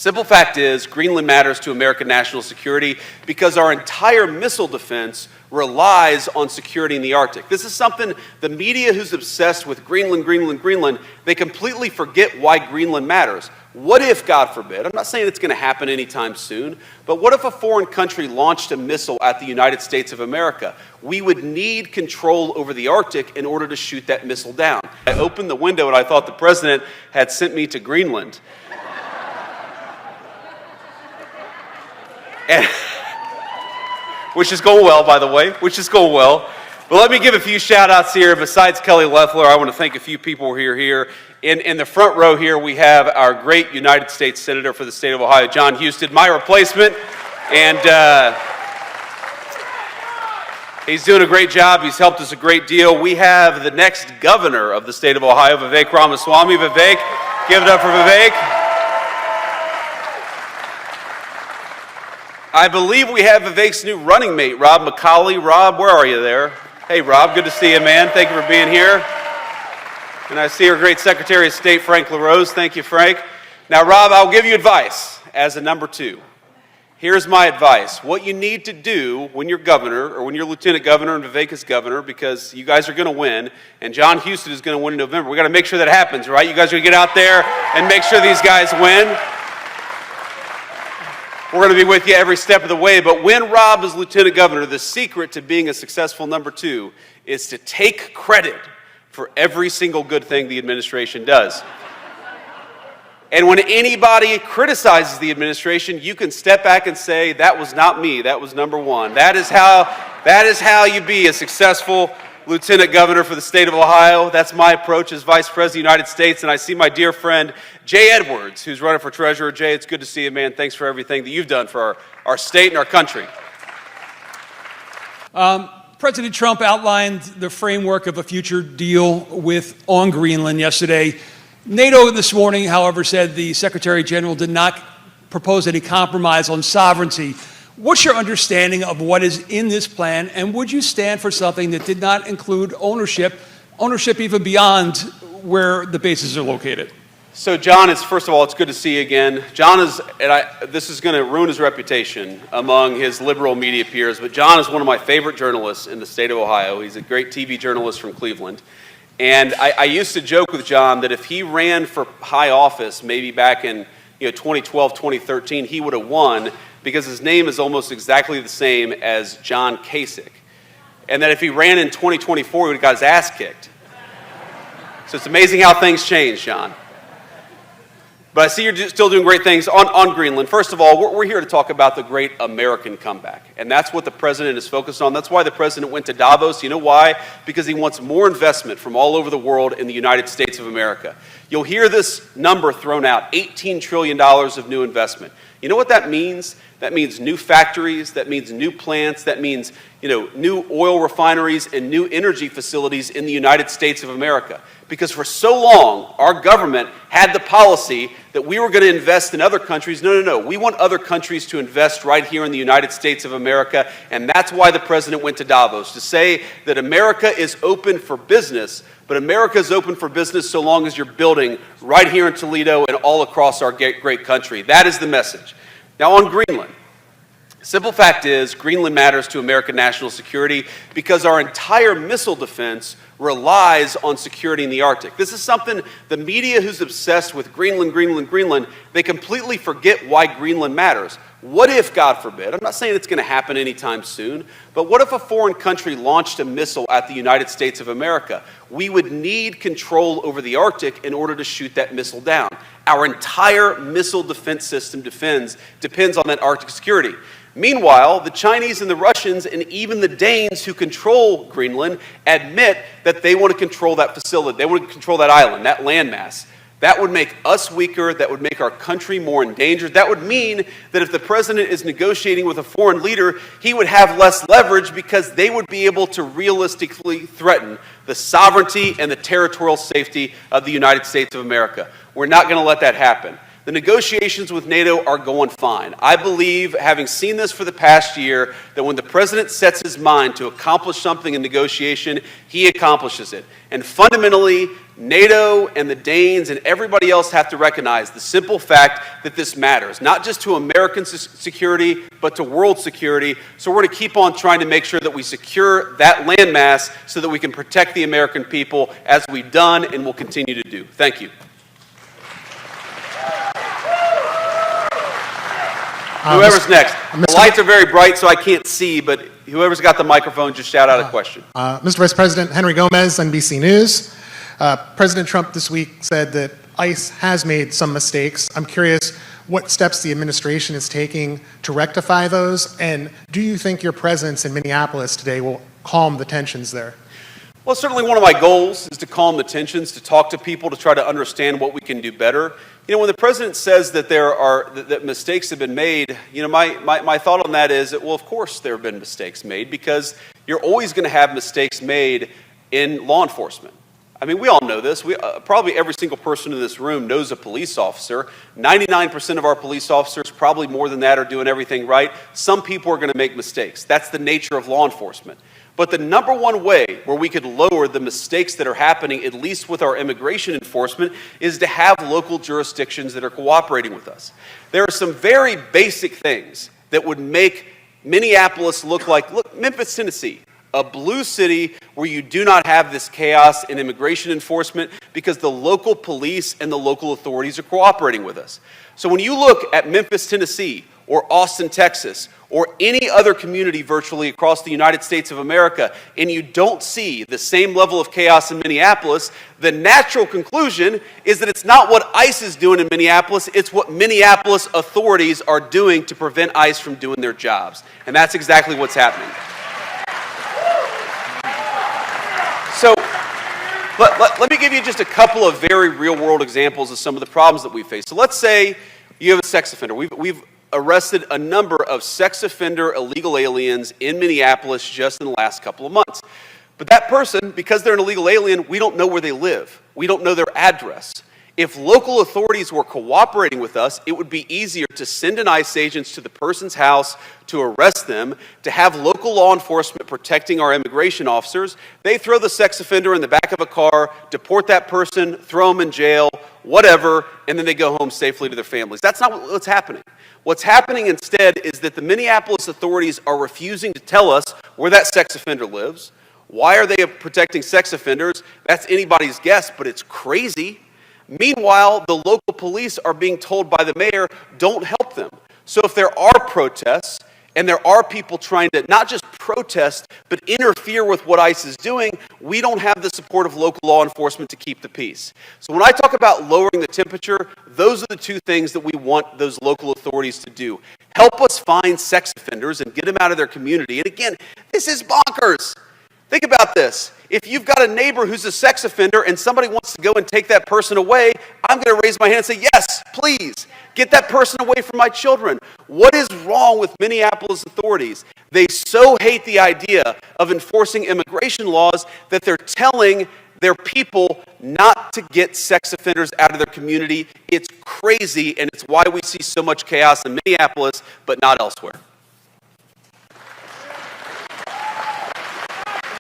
Simple fact is, Greenland matters to American national security because our entire missile defense relies on security in the Arctic. This is something the media who's obsessed with Greenland, they completely forget why Greenland matters. What if, God forbid, I'm not saying it's going to happen anytime soon, but what if a foreign country launched a missile at the United States of America? We would need control over the Arctic in order to shoot that missile down. I opened the window and I thought the president had sent me to Greenland. And which is going well, by the way, which is going well. But let me give a few shout-outs here. Besides Kelly Loeffler, I want to thank a few people who are here. In the front row here, we have our great United States Senator for the state of Ohio, John Husted, my replacement. And he's doing a great job. He's helped us a great deal. We have the next governor of the state of Ohio, Vivek Ramaswamy. Vivek, give it up for Vivek. I believe we have Vivek's new running mate, Rob McCauley. Rob, where are you there? Hey, Rob, good to see you, man. Thank you for being here. And I see our great Secretary of State, Frank LaRose. Thank you, Frank. Now, Rob, I'll give you advice as a number two. Here's my advice. What you need to do when you're governor, or when you're lieutenant governor and Vivek is governor, because you guys are going to win, and John Husted is going to win in November. We got to make sure that happens, right? You guys are going to get out there and make sure these guys win. We're going to be with you every step of the way, but when Rob is lieutenant governor, the secret to being a successful number two is to take credit for every single good thing the administration does. And when anybody criticizes the administration, you can step back and say, that was not me, that was number one. That is how you be a successful lieutenant governor for the state of Ohio. That's my approach as vice president of the United States. And I see my dear friend, Jay Edwards, who's running for treasurer. Jay, it's good to see you, man. Thanks for everything that you've done for our state and our country. President Trump outlined the framework of a future deal on Greenland yesterday. NATO this morning, however, said the Secretary General did not propose any compromise on sovereignty. What's your understanding of what is in this plan, and would you stand for something that did not include ownership even beyond where the bases are located? So John, first of all, it's good to see you again. John is, this is going to ruin his reputation among his liberal media peers, but John is one of my favorite journalists in the state of Ohio. He's a great TV journalist from Cleveland. And I used to joke with John that if he ran for high office, maybe back in 2012, 2013, he would have won because his name is almost exactly the same as John Kasich. And that if he ran in 2024, he would have got his ass kicked. So it's amazing how things change, John. But I see you're still doing great things on Greenland. First of all, we're here to talk about the great American comeback. And that's what the president is focused on. That's why the president went to Davos. You know why? Because he wants more investment from all over the world in the United States of America. You'll hear this number thrown out, $18 trillion of new investment. You know what that means? That means new factories, that means new plants, that means new oil refineries and new energy facilities in the United States of America. Because for so long, our government had the policy that we were going to invest in other countries. No. We want other countries to invest right here in the United States of America, and that's why the president went to Davos, to say that America is open for business, but America is open for business so long as you're building right here in Toledo and all across our great country. That is the message. Now on Greenland, simple fact is, Greenland matters to American national security because our entire missile defense relies on security in the Arctic. This is something the media who's obsessed with Greenland, they completely forget why Greenland matters. What if, God forbid, I'm not saying it's going to happen anytime soon, but what if a foreign country launched a missile at the United States of America? We would need control over the Arctic in order to shoot that missile down. Our entire missile defense system depends on that Arctic security. Meanwhile, the Chinese and the Russians and even the Danes who control Greenland admit that they want to control that facility. They want to control that island, that landmass. That would make us weaker. That would make our country more endangered. That would mean that if the president is negotiating with a foreign leader, he would have less leverage because they would be able to realistically threaten the sovereignty and the territorial safety of the United States of America. We're not going to let that happen. The negotiations with NATO are going fine. I believe, having seen this for the past year, that when the president sets his mind to accomplish something in negotiation, he accomplishes it. And fundamentally, NATO and the Danes and everybody else have to recognize the simple fact that this matters, not just to American security, but to world security. So we're going to keep on trying to make sure that we secure that landmass so that we can protect the American people, as we've done and will continue to do. Thank you. Whoever's next. The lights are very bright, so I can't see, but whoever's got the microphone, just shout out a question. Mr. Vice President, Henry Gomez, NBC News. President Trump this week said that ICE has made some mistakes. I'm curious what steps the administration is taking to rectify those, and do you think your presence in Minneapolis today will calm the tensions there? Well, certainly one of my goals is to calm the tensions, to talk to people, to try to understand what we can do better. You know, when the president says that that mistakes have been made, you know, my thought on that is that, well, of course there have been mistakes made, because you're always going to have mistakes made in law enforcement. I mean, we all know this. Probably every single person in this room knows a police officer. 99% of our police officers, probably more than that, are doing everything right. Some people are going to make mistakes. That's the nature of law enforcement. But the number one way where we could lower the mistakes that are happening, at least with our immigration enforcement, is to have local jurisdictions that are cooperating with us. There are some very basic things that would make Minneapolis look Memphis, Tennessee, a blue city where you do not have this chaos in immigration enforcement, because the local police and the local authorities are cooperating with us. So when you look at Memphis, Tennessee, or Austin, Texas, or any other community virtually across the United States of America, and you don't see the same level of chaos in Minneapolis, the natural conclusion is that it's not what ICE is doing in Minneapolis, it's what Minneapolis authorities are doing to prevent ICE from doing their jobs. And that's exactly what's happening. So let me give you just a couple of very real-world examples of some of the problems that we face. So let's say you have a sex offender. We've arrested a number of sex offender illegal aliens in Minneapolis just in the last couple of months. But that person, because they're an illegal alien, we don't know where they live. We don't know their address. If local authorities were cooperating with us, it would be easier to send an ICE agent to the person's house to arrest them, to have local law enforcement protecting our immigration officers. They throw the sex offender in the back of a car, deport that person, throw them in jail, whatever, and then they go home safely to their families. That's not what's happening. What's happening instead is that the Minneapolis authorities are refusing to tell us where that sex offender lives. Why are they protecting sex offenders? That's anybody's guess, but it's crazy. Meanwhile, the local police are being told by the mayor, don't help them. So if there are protests, and there are people trying to not just protest, but interfere with what ICE is doing, we don't have the support of local law enforcement to keep the peace. So when I talk about lowering the temperature, those are the two things that we want those local authorities to do. Help us find sex offenders and get them out of their community. And again, this is bonkers. Think about this. If you've got a neighbor who's a sex offender and somebody wants to go and take that person away, I'm going to raise my hand and say, yes, please, get that person away from my children. What is wrong with Minneapolis authorities? They so hate the idea of enforcing immigration laws that they're telling their people not to get sex offenders out of their community. It's crazy, and it's why we see so much chaos in Minneapolis, but not elsewhere.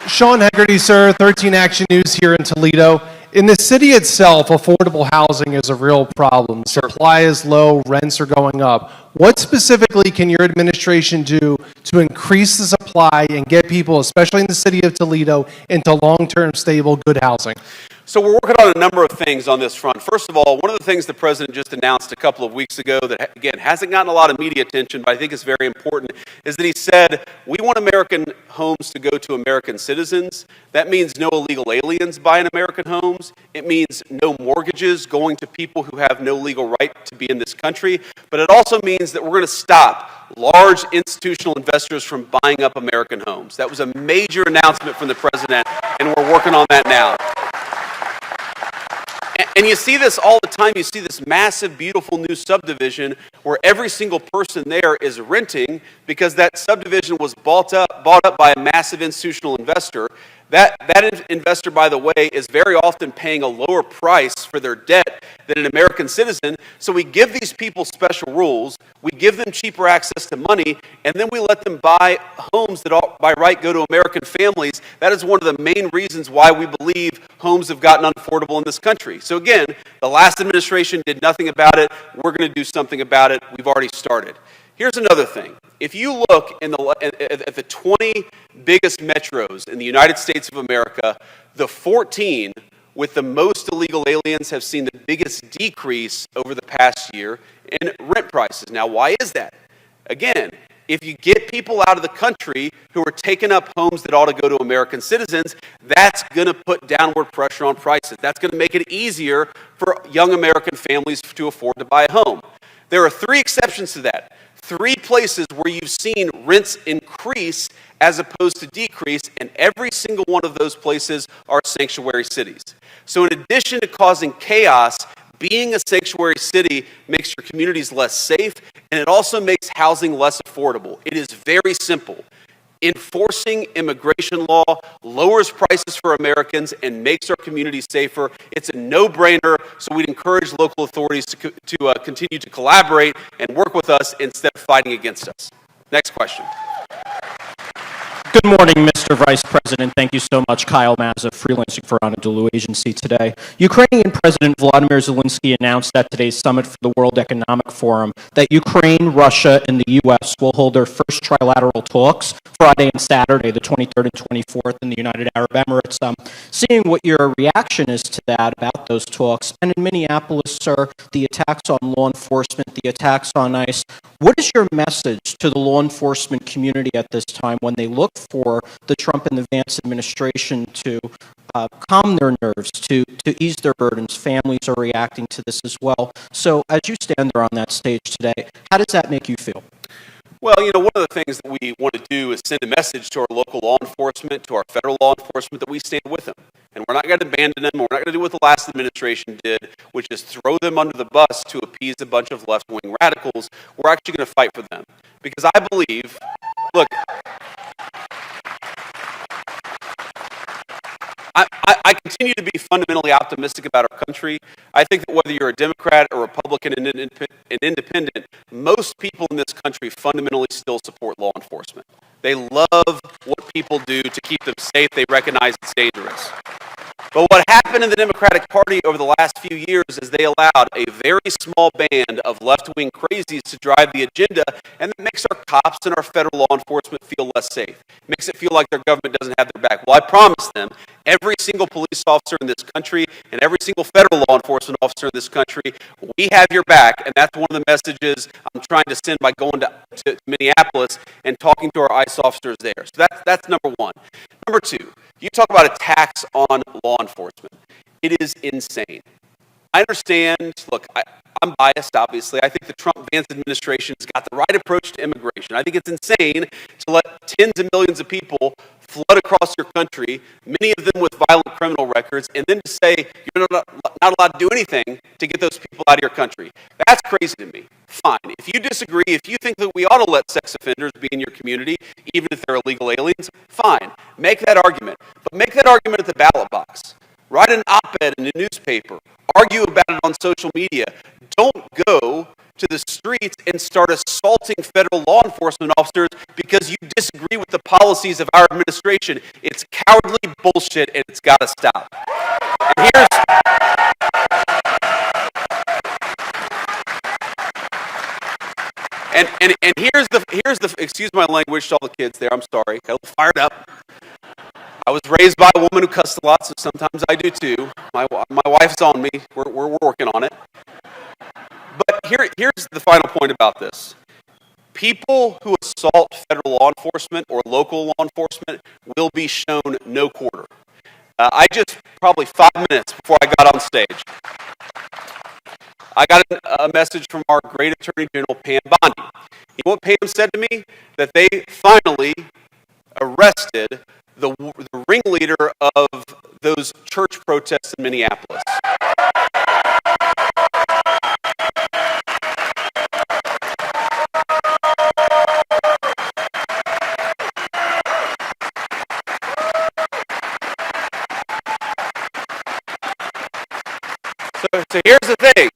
Sean Hegarty, sir, 13 Action News here in Toledo. In the city itself, affordable housing is a real problem. Supply is low, rents are going up. What specifically can your administration do to increase the supply and get people, especially in the city of Toledo, into long-term, stable, good housing? So we're working on a number of things on this front. First of all, one of the things the president just announced a couple of weeks ago that, again, hasn't gotten a lot of media attention, but I think is very important, is that he said, we want American homes to go to American citizens. That means no illegal aliens buying American homes. It means no mortgages going to people who have no legal right to be in this country. But it also means that we're going to stop large institutional investors from buying up American homes. That was a major announcement from the president, and we're working on that now. And you see this all the time. You see this massive, beautiful new subdivision where every single person there is renting because that subdivision was bought up by a massive institutional investor. That investor, by the way, is very often paying a lower price for their debt than an American citizen. So we give these people special rules, we give them cheaper access to money, and then we let them buy homes that by right go to American families. That is one of the main reasons why we believe homes have gotten unaffordable in this country. So again, the last administration did nothing about it. We're going to do something about it. We've already started. Here's another thing. If you look at the 20 biggest metros in the United States of America, the 14 with the most illegal aliens have seen the biggest decrease over the past year in rent prices. Now, why is that? Again, if you get people out of the country who are taking up homes that ought to go to American citizens, that's going to put downward pressure on prices. That's going to make it easier for young American families to afford to buy a home. There are 3 exceptions to that. 3 places where you've seen rents increase as opposed to decrease, and every single one of those places are sanctuary cities. So in addition to causing chaos, being a sanctuary city makes your communities less safe, and it also makes housing less affordable. It is very simple. Enforcing immigration law lowers prices for Americans and makes our communities safer. It's a no-brainer, so we'd encourage local authorities to continue to collaborate and work with us instead of fighting against us. Next question. Good morning, Mr. Vice President. Thank you so much. Kyle Mazza, freelancing for Anadolu Agency today. Ukrainian President Vladimir Zelensky announced at today's summit for the World Economic Forum that Ukraine, Russia, and the U.S. will hold their first trilateral talks Friday and Saturday, the 23rd and 24th, in the United Arab Emirates. Seeing what your reaction is to that, about those talks, and in Minneapolis, sir, the attacks on law enforcement, the attacks on ICE, what is your message to the law enforcement community at this time when they look for the Trump and the Vance administration to calm their nerves, to ease their burdens? Families are reacting to this as well. So as you stand there on that stage today, how does that make you feel? Well, you know, one of the things that we want to do is send a message to our local law enforcement, to our federal law enforcement, that we stand with them. And we're not going to abandon them. We're not going to do what the last administration did, which is throw them under the bus to appease a bunch of left-wing radicals. We're actually going to fight for them. Because I believe, look, I continue to be fundamentally optimistic about our country. I think that whether you're a Democrat, a Republican, an independent, most people in this country fundamentally still support law enforcement. They love what people do to keep them safe. They recognize it's dangerous. But what happened in the Democratic Party over the last few years is they allowed a very small band of left-wing crazies to drive the agenda, and that makes our cops and our federal law enforcement feel less safe. It makes it feel like their government doesn't have their back. Well, I promise them, every single police officer in this country and every single federal law enforcement officer in this country, we have your back, and that's one of the messages I'm trying to send by going to Minneapolis and talking to our ICE officers there. So that's number one. Number two, you talk about attacks on law enforcement. It is insane. I understand, look, I'm biased, obviously. I think the Trump-Vance administration has got the right approach to immigration. I think it's insane to let tens of millions of people flood across your country, many of them with violent criminal records, and then to say you're not allowed to do anything to get those people out of your country. That's crazy to me. Fine. If you disagree, if you think that we ought to let sex offenders be in your community, even if they're illegal aliens, fine. Make that argument. But make that argument at the ballot box. Write an op-ed in a newspaper. Argue about it on social media. Don't go to the streets and start assaulting federal law enforcement officers because you disagree with the policies of our administration. It's cowardly bullshit, and it's got to stop. And here's the excuse my language to all the kids there. I'm sorry. Got a little fired up. I was raised by a woman who cussed a lot, so sometimes I do too. My wife's on me. We're working on it. But here's the final point about this. People who assault federal law enforcement or local law enforcement will be shown no quarter. I just, probably 5 minutes before I got on stage, I got a message from our great Attorney General, Pam Bondi. You know what Pam said to me? That they finally arrested the ringleader of those church protests in Minneapolis. So So here's the thing.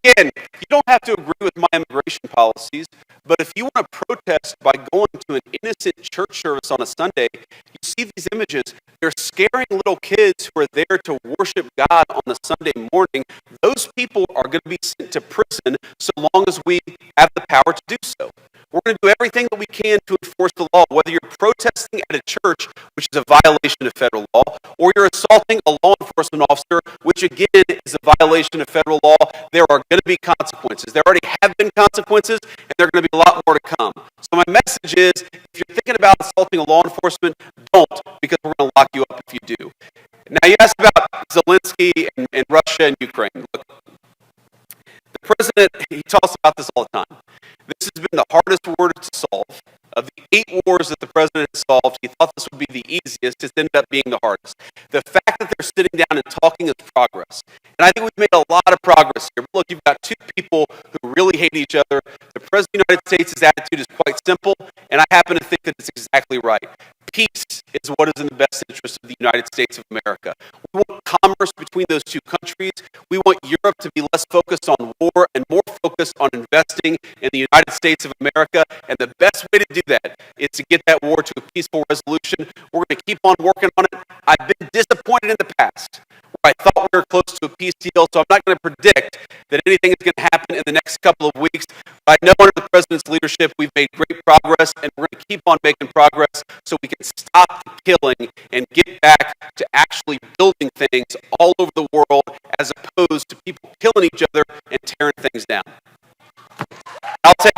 Again, you don't have to agree with my immigration policies, but if you want to protest by going to an innocent church service on a Sunday, you see these images. They're scaring little kids who are there to worship God on a Sunday morning. Those people are going to be sent to prison so long as we have the power to do so. We're going to do everything that we can to enforce the law, whether you're protesting at a church, which is a violation of federal law, or you're assaulting a law enforcement officer, which again is a violation of federal law. There are going to be consequences. There already have been consequences, and there are going to be a lot more to come. So my message is, if you're thinking about assaulting a law enforcement, don't, because we're going to lock you up if you do. Now, you asked about Zelensky and Russia and Ukraine. Look, the president, he talks about this all the time. This has been the hardest war to solve. Of the 8 wars that the president has solved, he thought this would be the easiest. It's ended up being the hardest. The fact that they're sitting down and talking is progress. And I think we've made a lot of progress here. But look, you've got 2 people who really hate each other. The president of the United States' attitude is quite simple, and I happen to think that it's exactly right. Peace is what is in the best interest of the United States of America. We want commerce between those 2 countries. We want Europe to be less focused on war and more focused on investing in the United States of America. And the best way to do that is to get that war to a peaceful resolution. We're going to keep on working on it. I've been disappointed in the past, where I thought we were close to a peace deal, so I'm not going to predict that anything is going to happen in the next couple of weeks. But I know under the president's leadership, we've made great progress, and we're going to keep on making progress so we can stop the killing and get back to actually building things all over the world, as opposed to people killing each other and tearing things down. I'll take